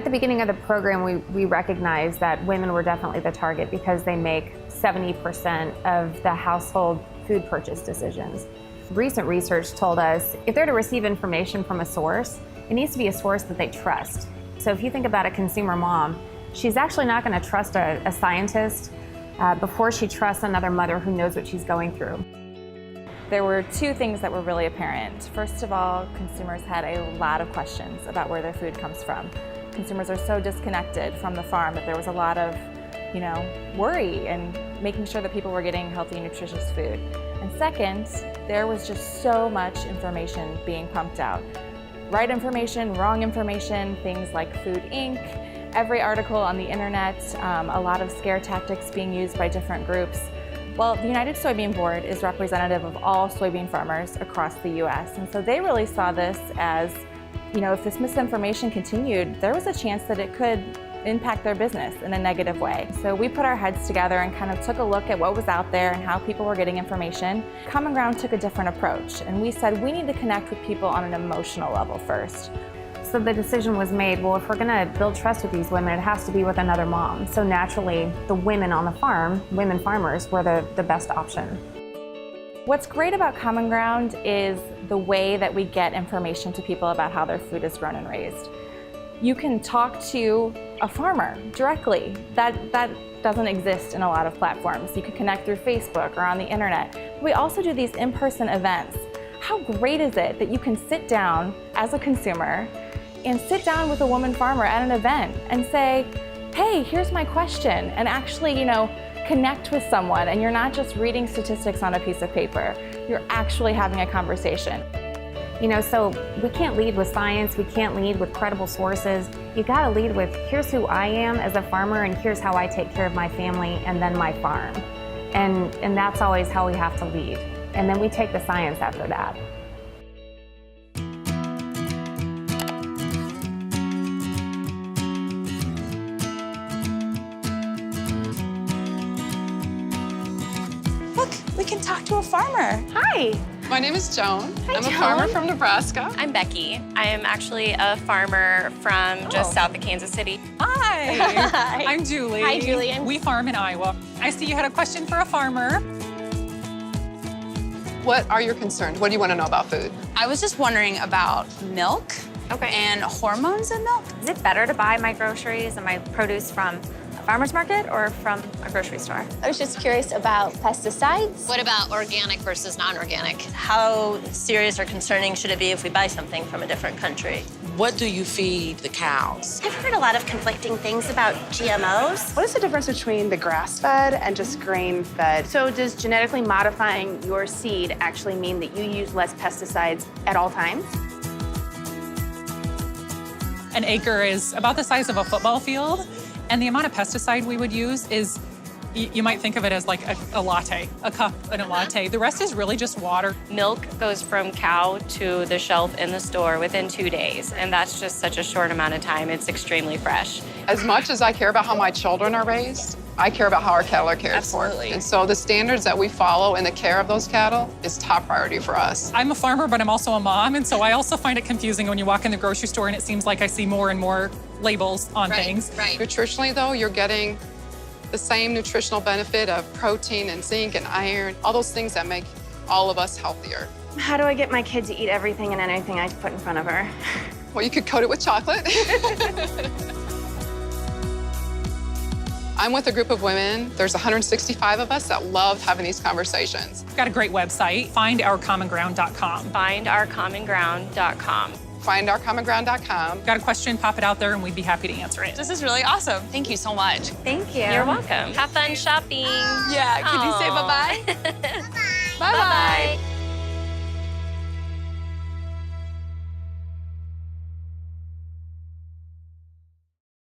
At the beginning of the program, we recognized that women were definitely the target because they make 70% of the household food purchase decisions. Recent research told us if they're to receive information from a source, it needs to be a source that they trust. So if you think about a consumer mom, she's actually not going to trust a scientist before she trusts another mother who knows what she's going through. There were two things that were really apparent. First of all, consumers had a lot of questions about where their food comes from. Consumers are so disconnected from the farm that there was a lot of, worry and making sure that people were getting healthy, nutritious food. And second, there was just so much information being pumped out. Right information, wrong information, things like Food Inc., every article on the internet, a lot of scare tactics being used by different groups. Well, the United Soybean Board is representative of all soybean farmers across the U.S. And so they really saw this as, if this misinformation continued, there was a chance that it could impact their business in a negative way. So we put our heads together and kind of took a look at what was out there and how people were getting information. CommonGround took a different approach, and we said we need to connect with people on an emotional level first. So the decision was made, well, if we're gonna build trust with these women, it has to be with another mom. So naturally, the women on the farm, women farmers, were the best option. What's great about CommonGround is the way that we get information to people about how their food is grown and raised. You can talk to a farmer directly. That doesn't exist in a lot of platforms. You can connect through Facebook or on the internet. We also do these in-person events. How great is it that you can sit down as a consumer and sit down with a woman farmer at an event and say, hey, here's my question, and actually, connect with someone, and you're not just reading statistics on a piece of paper. You're actually having a conversation. So we can't lead with science, we can't lead with credible sources. You gotta lead with, here's who I am as a farmer, and here's how I take care of my family and then my farm. And that's always how we have to lead. And then we take the science after that. Look, we can talk to a farmer. Hi. My name is Joan. Hi, I'm Joan. a farmer from Nebraska. I'm Becky. I am actually a farmer from just south of Kansas City. Hi. Hi. I'm Julie. Hi, Julie. We farm in Iowa. I see you had a question for a farmer. What are your concerns? What do you want to know about food? I was just wondering about milk and hormones in milk. Is it better to buy my groceries and my produce from a farmer's market or from a grocery store? I was just curious about pesticides. What about organic versus non-organic? How serious or concerning should it be if we buy something from a different country? What do you feed the cows? I've heard a lot of conflicting things about GMOs. What is the difference between the grass-fed and just grain-fed? So does genetically modifying your seed actually mean that you use less pesticides at all times? An acre is about the size of a football field, and the amount of pesticide we would use is, you might think of it as like a latte, a cup and a latte. The rest is really just water. Milk goes from cow to the shelf in the store within 2 days, and that's just such a short amount of time. It's extremely fresh. As much as I care about how my children are raised, I care about how our cattle are cared for. And so the standards that we follow in the care of those cattle is top priority for us. I'm a farmer, but I'm also a mom, and so I also find it confusing when you walk in the grocery store and it seems like I see more and more labels on things. Right. Nutritionally, though, you're getting the same nutritional benefit of protein and zinc and iron, all those things that make all of us healthier. How do I get my kid to eat everything and anything I put in front of her? Well, you could coat it with chocolate. I'm with a group of women. There's 165 of us that love having these conversations. We've got a great website, findourcommonground.com. Findourcommonground.com. Findourcommonground.com. Got a question, pop it out there, and we'd be happy to answer it. This is really awesome. Thank you so much. Thank you. You're welcome. Have fun shopping. Yeah, could you say bye-bye? Bye-bye.